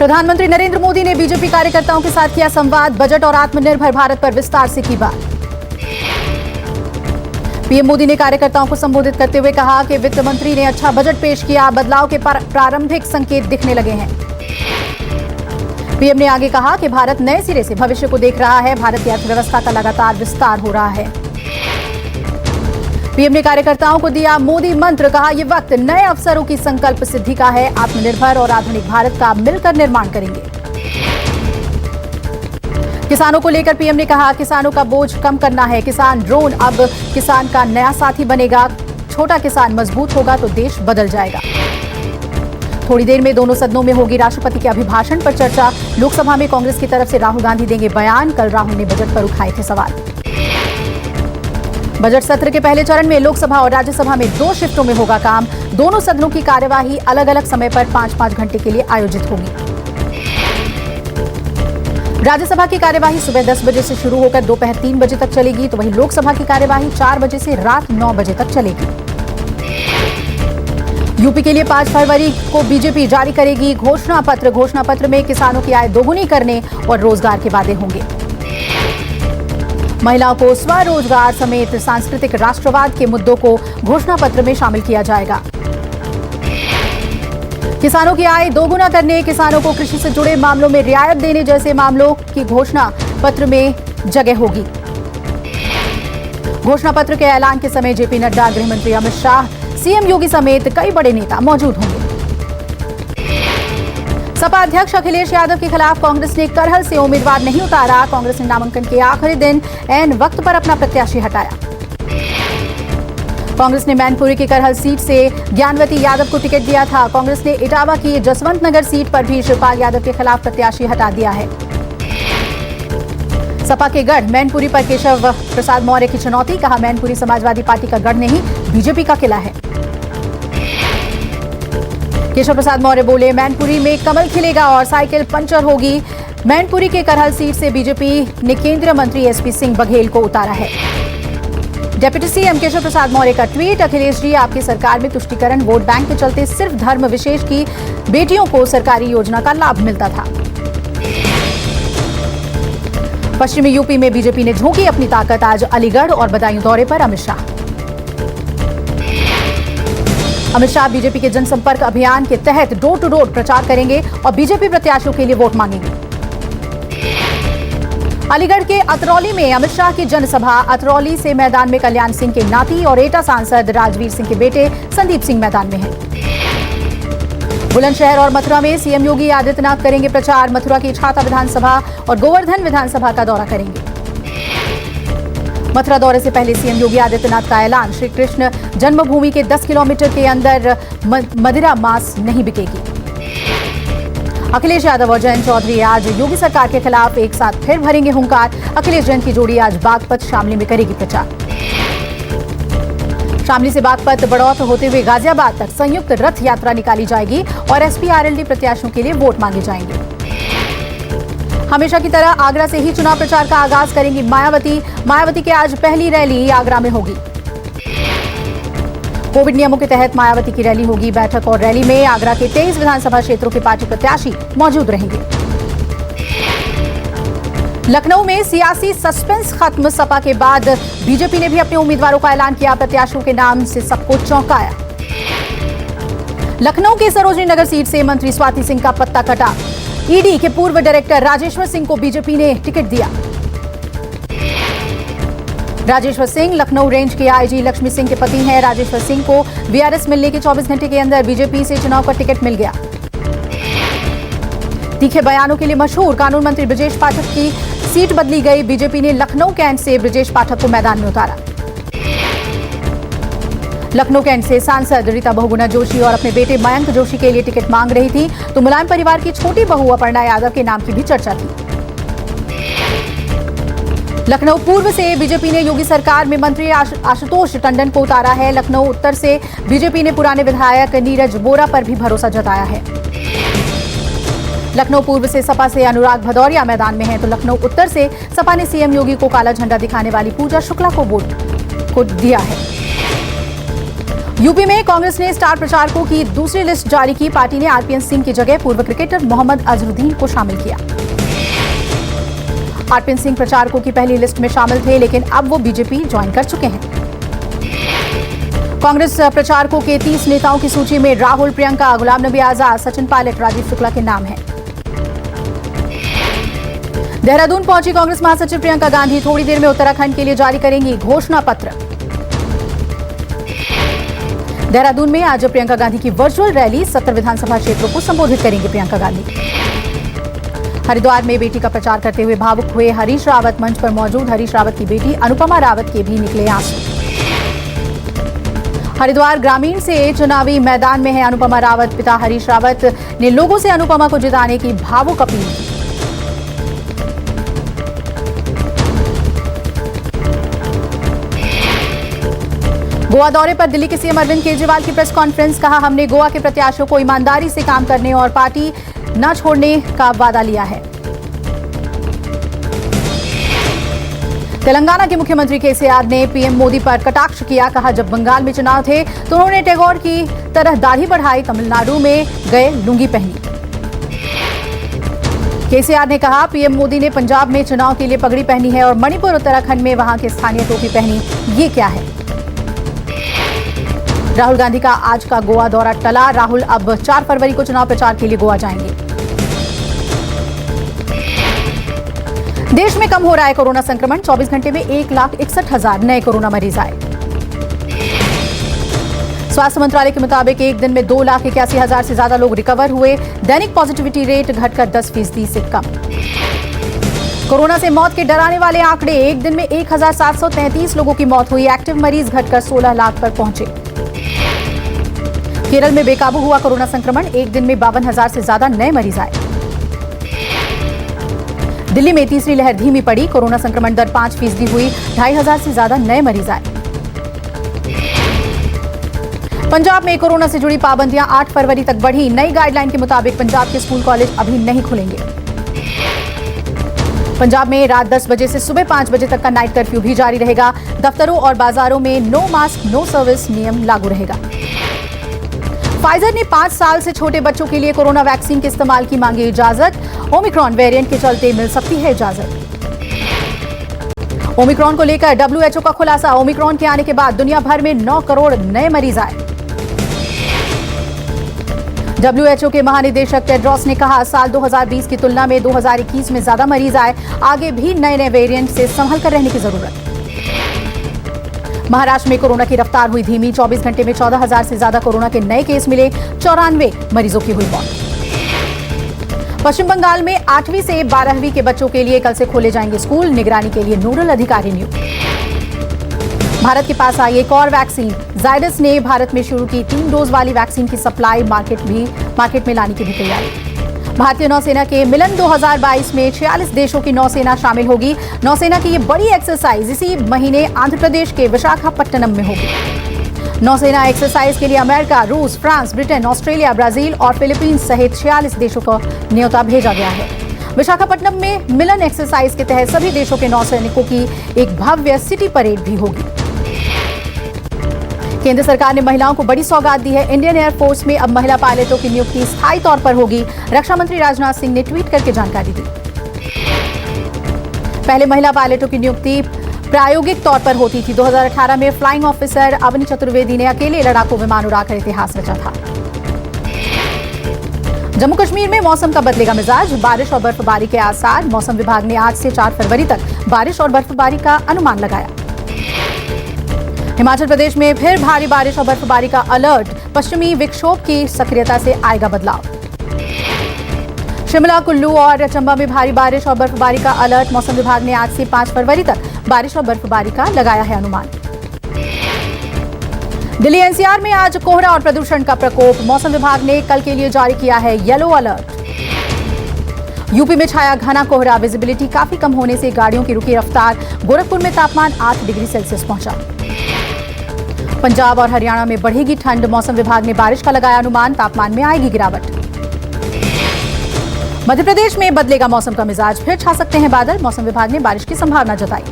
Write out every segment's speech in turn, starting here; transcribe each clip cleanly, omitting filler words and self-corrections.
प्रधानमंत्री नरेंद्र मोदी ने बीजेपी कार्यकर्ताओं के साथ किया संवाद। बजट और आत्मनिर्भर भारत पर विस्तार से की बात। पीएम मोदी ने कार्यकर्ताओं को संबोधित करते हुए कहा कि वित्त मंत्री ने अच्छा बजट पेश किया, बदलाव के प्रारंभिक संकेत दिखने लगे हैं। पीएम ने आगे कहा कि भारत नए सिरे से भविष्य को देख रहा है, भारत की अर्थव्यवस्था का लगातार विस्तार हो रहा है। पीएम ने कार्यकर्ताओं को दिया मोदी मंत्र, कहा यह वक्त नए अवसरों की संकल्प सिद्धि का है, आत्मनिर्भर और आधुनिक भारत का मिलकर निर्माण करेंगे। किसानों को लेकर पीएम ने कहा किसानों का बोझ कम करना है, किसान ड्रोन अब किसान का नया साथी बनेगा, छोटा किसान मजबूत होगा तो देश बदल जाएगा। थोड़ी देर में दोनों सदनों में होगी राष्ट्रपति के अभिभाषण पर चर्चा। लोकसभा में कांग्रेस की तरफ से राहुल गांधी देंगे बयान। कल राहुल ने बजट पर उठाए थे सवाल। बजट सत्र के पहले चरण में लोकसभा और राज्यसभा में 2 शिफ्टों में होगा काम। दोनों सदनों की कार्यवाही अलग अलग समय पर 5-5 घंटे के लिए आयोजित होगी। राज्यसभा की कार्यवाही सुबह 10 बजे से शुरू होकर दोपहर 3 बजे तक चलेगी, तो वहीं लोकसभा की कार्यवाही 4 बजे से रात 9 बजे तक चलेगी। यूपी के लिए 5 फरवरी को बीजेपी जारी करेगी घोषणा पत्र। घोषणा पत्र में किसानों की आय दोगुनी करने और रोजगार के वादे होंगे। महिलाओं को स्वरोजगार समेत सांस्कृतिक राष्ट्रवाद के मुद्दों को घोषणा पत्र में शामिल किया जाएगा। किसानों की आय दोगुना करने, किसानों को कृषि से जुड़े मामलों में रियायत देने जैसे मामलों की घोषणा पत्र में जगह होगी। घोषणा पत्र के ऐलान के समय जेपी नड्डा, गृह मंत्री अमित शाह, सीएम योगी समेत कई बड़े नेता मौजूद होंगे। सपा अध्यक्ष अखिलेश यादव के खिलाफ कांग्रेस ने करहल से उम्मीदवार नहीं उतारा। कांग्रेस ने नामांकन के आखिरी दिन ऐन वक्त पर अपना प्रत्याशी हटाया। कांग्रेस ने मैनपुरी की करहल सीट से ज्ञानवती यादव को टिकट दिया था। कांग्रेस ने इटावा की जसवंत नगर सीट पर भी शिवपाल यादव के खिलाफ प्रत्याशी हटा दिया है। सपा के गढ़ मैनपुरी पर केशव प्रसाद मौर्य की चुनौती, कहा मैनपुरी समाजवादी पार्टी का गढ़ नहीं, बीजेपी का किला है। केशव प्रसाद मौर्य बोले मैनपुरी में कमल खिलेगा और साइकिल पंचर होगी। मैनपुरी के करहल सीट से बीजेपी ने केंद्रीय मंत्री एसपी सिंह बघेल को उतारा है। डिप्टी सीएम केशव प्रसाद मौर्य का ट्वीट, अखिलेश जी आपकी सरकार में तुष्टीकरण वोट बैंक के चलते सिर्फ धर्म विशेष की बेटियों को सरकारी योजना का लाभ मिलता था। पश्चिमी यूपी में बीजेपी ने झोंकी अपनी ताकत। आज अलीगढ़ और बदायूं दौरे पर अमित शाह। अमित शाह बीजेपी के जनसंपर्क अभियान के तहत डोर टू डोर प्रचार करेंगे और बीजेपी प्रत्याशियों के लिए वोट मांगेंगे। अलीगढ़ के अतरौली में अमित शाह की जनसभा। अतरौली से मैदान में कल्याण सिंह के नाती और एटा सांसद राजवीर सिंह के बेटे संदीप सिंह मैदान में हैं। बुलंदशहर और मथुरा में सीएम योगी आदित्यनाथ करेंगे प्रचार। मथुरा की छाता विधानसभा और गोवर्धन विधानसभा का दौरा करेंगे। मथुरा दौरे से पहले सीएम योगी आदित्यनाथ का ऐलान, श्री कृष्ण जन्मभूमि के 10 किलोमीटर के अंदर मदिरा मांस नहीं बिकेगी। अखिलेश यादव और जयंत चौधरी आज योगी सरकार के खिलाफ एक साथ फिर भरेंगे हुंकार। अखिलेश जयंत की जोड़ी आज बागपत शामली में करेगी प्रचार। शामली से बागपत बड़ौत होते हुए गाजियाबाद तक संयुक्त रथ यात्रा निकाली जाएगी और एसपी आरएलडी प्रत्याशियों के लिए वोट मांगे जाएंगे। हमेशा की तरह आगरा से ही चुनाव प्रचार का आगाज करेंगी मायावती की आज पहली रैली आगरा में होगी। कोविड नियमों के तहत मायावती की रैली होगी। बैठक और रैली में आगरा के 23 विधानसभा क्षेत्रों के पार्टी प्रत्याशी मौजूद रहेंगे। लखनऊ में सियासी सस्पेंस खत्म। सपा के बाद बीजेपी ने भी अपने उम्मीदवारों का ऐलान किया। प्रत्याशियों के नाम से सबको चौंकाया। लखनऊ के सरोजनी नगर सीट से मंत्री स्वाति सिंह का पत्ता कटा। ईडी के पूर्व डायरेक्टर राजेश्वर सिंह को बीजेपी ने टिकट दिया। राजेश्वर सिंह लखनऊ रेंज के आईजी लक्ष्मी सिंह के पति हैं। राजेश्वर सिंह को वीआरएस मिलने के 24 घंटे के अंदर बीजेपी से चुनाव का टिकट मिल गया। तीखे बयानों के लिए मशहूर कानून मंत्री ब्रजेश पाठक की सीट बदली गई। बीजेपी ने लखनऊ कैंट से ब्रजेश पाठक को मैदान में उतारा। लखनऊ कैंट से सांसद रीता बहुगुणा जोशी और अपने बेटे मयंक जोशी के लिए टिकट मांग रही थी, तो मुलायम परिवार की छोटी बहू अपर्णा यादव के नाम की भी चर्चा थी। लखनऊ पूर्व से बीजेपी ने योगी सरकार में मंत्री आशुतोष टंडन को उतारा है। लखनऊ उत्तर से बीजेपी ने पुराने विधायक नीरज बोरा पर भी भरोसा जताया है। लखनऊ पूर्व से सपा से अनुराग भदौरिया मैदान में हैं, तो लखनऊ उत्तर से सपा ने सीएम योगी को काला झंडा दिखाने वाली पूजा शुक्ला को वोट दिया है। यूपी में कांग्रेस ने स्टार प्रचारकों की दूसरी लिस्ट जारी की। पार्टी ने आरपीएन सिंह की जगह पूर्व क्रिकेटर मोहम्मद अजहरुद्दीन को शामिल किया। आरपीएन सिंह प्रचारकों की पहली लिस्ट में शामिल थे, लेकिन अब वो बीजेपी ज्वाइन कर चुके हैं। कांग्रेस प्रचारकों के 30 नेताओं की सूची में राहुल, प्रियंका, गुलाम नबी आजाद, सचिन पायलट, राजीव शुक्ला के नाम हैं। देहरादून पहुंची कांग्रेस महासचिव प्रियंका गांधी थोड़ी देर में उत्तराखंड के लिए जारी करेंगी घोषणा पत्र। देहरादून में आज प्रियंका गांधी की वर्चुअल रैली, 70 विधानसभा क्षेत्रों को संबोधित करेंगे प्रियंका गांधी। हरिद्वार में बेटी का प्रचार करते हुए भावुक हुए हरीश रावत। मंच पर मौजूद हरीश रावत की बेटी अनुपमा रावत के भी निकले आंसू। हरिद्वार ग्रामीण से चुनावी मैदान में है अनुपमा रावत। पिता हरीश रावत ने लोगों से अनुपमा को जिताने की भावुक अपील की। गोवा दौरे पर दिल्ली के सीएम अरविंद केजरीवाल की प्रेस कॉन्फ्रेंस। कहा, हमने गोवा के प्रत्याशियों को ईमानदारी से काम करने और पार्टी न छोड़ने का वादा लिया है। तेलंगाना के मुख्यमंत्री केसीआर ने पीएम मोदी पर कटाक्ष किया। कहा, जब बंगाल में चुनाव थे तो उन्होंने टैगोर की तरह दाढ़ी बढ़ाई, तमिलनाडु में गए लुंगी पहनी। केसीआर ने कहा, पीएम मोदी ने पंजाब में चुनाव के लिए पगड़ी पहनी है और मणिपुर, उत्तराखंड में वहां के स्थानीय टोपी पहनी। ये क्या है? राहुल गांधी का आज का गोवा दौरा टला। राहुल अब 4 फरवरी को चुनाव प्रचार के लिए गोवा जाएंगे। देश में कम हो रहा है कोरोना संक्रमण। 24 घंटे में 1,61,000 नए कोरोना मरीज आए। स्वास्थ्य मंत्रालय के मुताबिक एक दिन में 2,81,000 से ज्यादा लोग रिकवर हुए। दैनिक पॉजिटिविटी रेट घटकर 10% से कम। कोरोना से मौत के डराने वाले आंकड़े। एक दिन में 1,733 लोगों की मौत हुई। एक्टिव मरीज घटकर 16 लाख पर पहुंचे। केरल में बेकाबू हुआ कोरोना संक्रमण। एक दिन में 52,000 से ज्यादा नए मरीज आए। दिल्ली में तीसरी लहर धीमी पड़ी। कोरोना संक्रमण दर 5% हुई। 2,500 से ज्यादा नए मरीज आए। पंजाब में कोरोना से जुड़ी पाबंदियां 8 फरवरी तक बढ़ी। नई गाइडलाइन के मुताबिक पंजाब के स्कूल कॉलेज अभी नहीं खुलेंगे। पंजाब में रात 10 बजे से सुबह 5 बजे तक का नाइट कर्फ्यू भी जारी रहेगा। दफ्तरों और बाजारों में नो मास्क नो सर्विस नियम लागू रहेगा। फाइजर ने 5 साल से छोटे बच्चों के लिए कोरोना वैक्सीन के इस्तेमाल की मांगी इजाजत। ओमिक्रॉन वेरिएंट के चलते मिल सकती है इजाजत। ओमिक्रॉन को लेकर WHO का खुलासा। ओमिक्रॉन के आने के बाद दुनिया भर में 9 करोड़ नए मरीज आए। WHO के महानिदेशक टेड्रोस ने कहा, साल 2020 की तुलना में 2021 में ज्यादा मरीज आए। आगे भी नए वेरिएंट से संभल कर रहने की जरूरत। महाराष्ट्र में कोरोना की रफ्तार हुई धीमी। 24 घंटे में 14,000 से ज्यादा कोरोना के नए केस मिले। 94 मरीजों की हुई मौत। पश्चिम बंगाल में 8वीं से 12वीं के बच्चों के लिए कल से खोले जाएंगे स्कूल। निगरानी के लिए नोडल अधिकारी नियुक्त। भारत के पास आई एक और वैक्सीन। जायडस ने भारत में शुरू की 3 डोज वाली वैक्सीन की सप्लाई मार्केट में लाने की भी तैयारी। भारतीय नौसेना के मिलन 2022 में 46 देशों की नौसेना शामिल होगी। नौसेना की ये बड़ी एक्सरसाइज इसी महीने आंध्र प्रदेश के विशाखापट्टनम में होगी। नौसेना एक्सरसाइज के लिए अमेरिका, रूस, फ्रांस, ब्रिटेन, ऑस्ट्रेलिया, ब्राजील और फिलीपींस सहित 46 देशों को न्योता भेजा गया है। विशाखापट्टनम में मिलन एक्सरसाइज के तहत सभी देशों के नौसैनिकों की एक भव्य सिटी परेड भी होगी। केंद्र सरकार ने महिलाओं को बड़ी सौगात दी है। इंडियन एयरफोर्स में अब महिला पायलटों की नियुक्ति स्थायी तौर पर होगी। रक्षा मंत्री राजनाथ सिंह ने ट्वीट करके जानकारी दी। पहले महिला पायलटों की नियुक्ति प्रायोगिक तौर पर होती थी। 2018 में फ्लाइंग ऑफिसर अवनी चतुर्वेदी ने अकेले लड़ाकू विमान उड़ाकर इतिहास रचा था। जम्मू कश्मीर में मौसम का बदलेगा मिजाज। बारिश और बर्फबारी के आसार। मौसम विभाग ने आज से 4 फरवरी तक बारिश और बर्फबारी का अनुमान लगाया। हिमाचल प्रदेश में फिर भारी बारिश और बर्फबारी का अलर्ट। पश्चिमी विक्षोभ की सक्रियता से आएगा बदलाव। शिमला, कुल्लू और चंबा में भारी बारिश और बर्फबारी का अलर्ट। मौसम विभाग ने आज से 5 फरवरी तक बारिश और बर्फबारी का लगाया है अनुमान। दिल्ली एनसीआर में आज कोहरा और प्रदूषण का प्रकोप। मौसम विभाग ने कल के लिए जारी किया है येलो अलर्ट। यूपी में छाया घना कोहरा। विजिबिलिटी काफी कम होने से गाड़ियों की रुकी रफ्तार। गोरखपुर में तापमान 8 डिग्री सेल्सियस पहुंचा। पंजाब और हरियाणा में बढ़ेगी ठंड। मौसम विभाग ने बारिश का लगाया अनुमान। तापमान में आएगी गिरावट। मध्य प्रदेश में बदलेगा मौसम का मिजाज। फिर छा सकते हैं बादल। मौसम विभाग ने बारिश की संभावना जताई।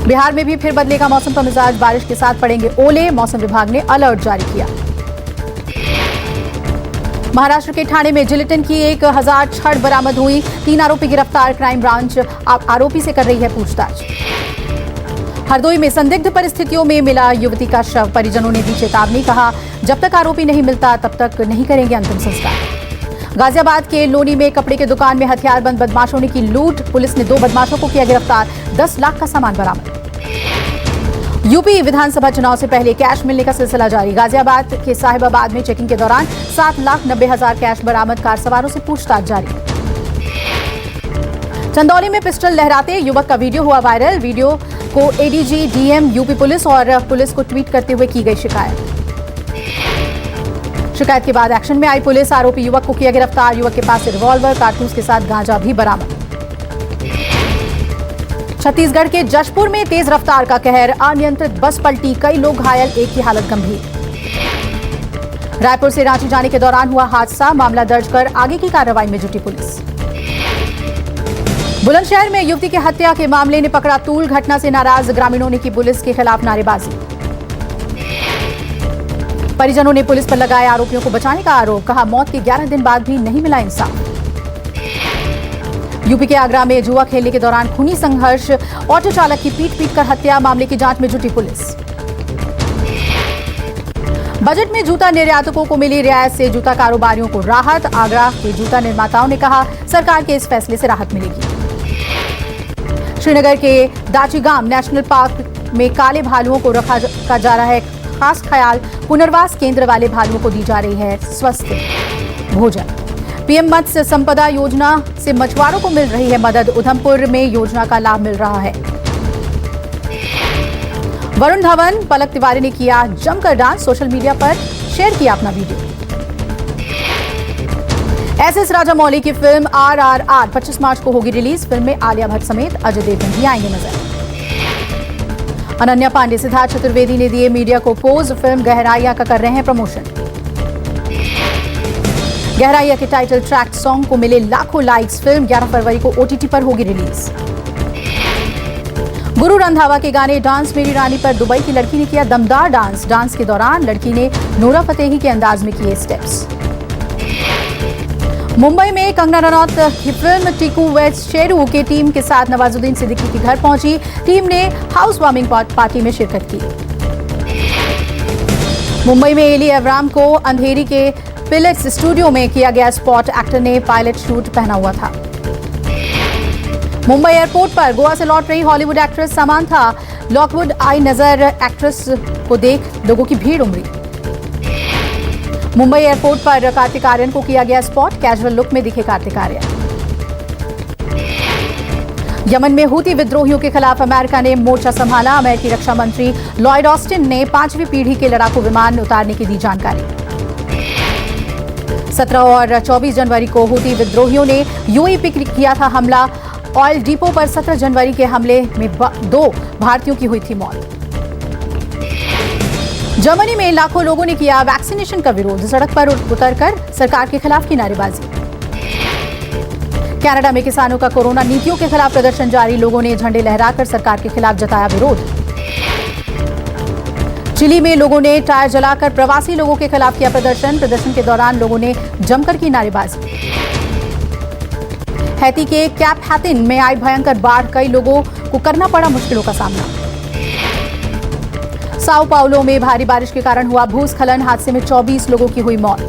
बिहार में भी फिर बदलेगा मौसम का मिजाज, बारिश के साथ पड़ेंगे ओले, मौसम विभाग ने अलर्ट जारी किया। महाराष्ट्र के ठाणे में जिलेटिन की 1000 छड़ बरामद हुई, 3 आरोपी गिरफ्तार, क्राइम ब्रांच आरोपी से कर रही है पूछताछ। हरदोई में संदिग्ध परिस्थितियों में मिला युवती का शव, परिजनों ने दी चेतावनी, कहा जब तक आरोपी नहीं मिलता तब तक नहीं करेंगे अंतिम संस्कार। गाजियाबाद के लोनी में कपड़े की दुकान में हथियारबंद बदमाशों ने की लूट, पुलिस ने 2 बदमाशों को किया गिरफ्तार, 10 लाख का सामान बरामद। यूपी विधानसभा चुनाव से पहले कैश मिलने का सिलसिला जारी, गाजियाबाद के साहिबाबाद में चेकिंग के दौरान 7,90,000 कैश बरामद, कार सवारों से पूछताछ जारी। चंदौली में पिस्टल लहराते युवक का वीडियो हुआ वायरल, वीडियो को एडीजी, डीएम, यूपी पुलिस और पुलिस को ट्वीट करते हुए की गई शिकायत। शिकायत के बाद एक्शन में आई पुलिस, आरोपी युवक को किया गिरफ्तार, युवक के पास से रिवॉल्वर, कारतूस के साथ गांजा भी बरामद। छत्तीसगढ़ के जशपुर में तेज रफ्तार का कहर, अनियंत्रित बस पलटी, कई लोग घायल, एक की हालत गंभीर। रायपुर से रांची जाने के दौरान हुआ हादसा, मामला दर्ज कर आगे की कार्रवाई में जुटी पुलिस। बुलंदशहर में युवती की हत्या के मामले ने पकड़ा तूल, घटना से नाराज ग्रामीणों ने की पुलिस के खिलाफ नारेबाजी। परिजनों ने पुलिस पर लगाए आरोपियों को बचाने का आरोप, कहा मौत के 11 दिन बाद भी नहीं मिला इंसाफ। यूपी के आगरा में जुआ खेलने के दौरान खूनी संघर्ष, ऑटो चालक की पीट कर हत्या, मामले की जांच में जुटी पुलिस। बजट में जूता निर्यातकों को मिली रियायत से जूता कारोबारियों को राहत, आगरा के जूता निर्माताओं ने कहा सरकार के इस फैसले से राहत मिलेगी। श्रीनगर के दाचीगाम नेशनल पार्क में काले भालुओं को रखा जा रहा है खास ख्याल, पुनर्वास केंद्र वाले भालुओं को दी जा रही है स्वस्थ भोजन। पीएम मत्स्य संपदा योजना से मछुआरों को मिल रही है मदद, उधमपुर में योजना का लाभ मिल रहा है। वरुण धवन, पलक तिवारी ने किया जमकर डांस, सोशल मीडिया पर शेयर किया अपना वीडियो। एसएस राजामौली की फिल्म RRR 25 मार्च को होगी रिलीज, फिल्म में आलिया भट्ट समेत अजय देवगन भी आएंगे नजर। अनन्या पांडे, सिद्धार्थ चतुर्वेदी ने दिए मीडिया को पोज, फिल्म गहराइया का कर रहे हैं प्रमोशन। गहराइया के टाइटल ट्रैक सॉन्ग को मिले लाखों लाइक्स, फिल्म 11 फरवरी को OTT पर होगी रिलीज। गुरु रंधावा के गाने डांस मेरी रानी पर दुबई की लड़की ने किया दमदार डांस, डांस के दौरान लड़की ने नूरा फतेही के अंदाज में किए स्टेप्स। मुंबई में कंगना रनौत की फिल्म टीकू वेड्स शेरू के टीम के साथ नवाजुद्दीन सिद्दीकी के घर पहुंची, टीम ने हाउस वार्मिंग पार्टी में शिरकत की। मुंबई में एली एवराम को अंधेरी के पिलेट्स स्टूडियो में किया गया स्पॉट, एक्टर ने पायलट सूट पहना हुआ था। मुंबई एयरपोर्ट पर गोवा से लौट रही हॉलीवुड एक्ट्रेस समांथा लॉकवुड आई नजर, एक्ट्रेस को देख लोगों की भीड़ उमड़ी। मुंबई एयरपोर्ट पर कार्तिक आर्यन को किया गया स्पॉट, कैजुअल लुक में दिखे कार्तिक आर्यन। यमन में हूती विद्रोहियों के खिलाफ अमेरिका ने मोर्चा संभाला, अमेरिकी रक्षा मंत्री लॉयड ऑस्टिन ने 5वीं पीढ़ी के लड़ाकू विमान उतारने की दी जानकारी। 17 और 24 जनवरी को हूती विद्रोहियों ने यूएई पे किया था हमला, ऑयल डिपो पर 17 जनवरी के हमले में 2 भारतीयों की हुई थी मौत। जर्मनी में लाखों लोगों ने किया वैक्सीनेशन का विरोध, सड़क पर उतरकर सरकार के खिलाफ की नारेबाजी। कनाडा में किसानों का कोरोना नीतियों के खिलाफ प्रदर्शन जारी, लोगों ने झंडे लहराकर सरकार के खिलाफ जताया विरोध। चिली में लोगों ने टायर जलाकर प्रवासी लोगों के खिलाफ किया प्रदर्शन, प्रदर्शन के दौरान लोगों ने जमकर की नारेबाजी। हैती के कैप हैतिन में आई भयंकर बाढ़, कई लोगों को करना पड़ा मुश्किलों का सामना। साओ पाउलो में भारी बारिश के कारण हुआ भूस्खलन, हादसे में 24 लोगों की हुई मौत।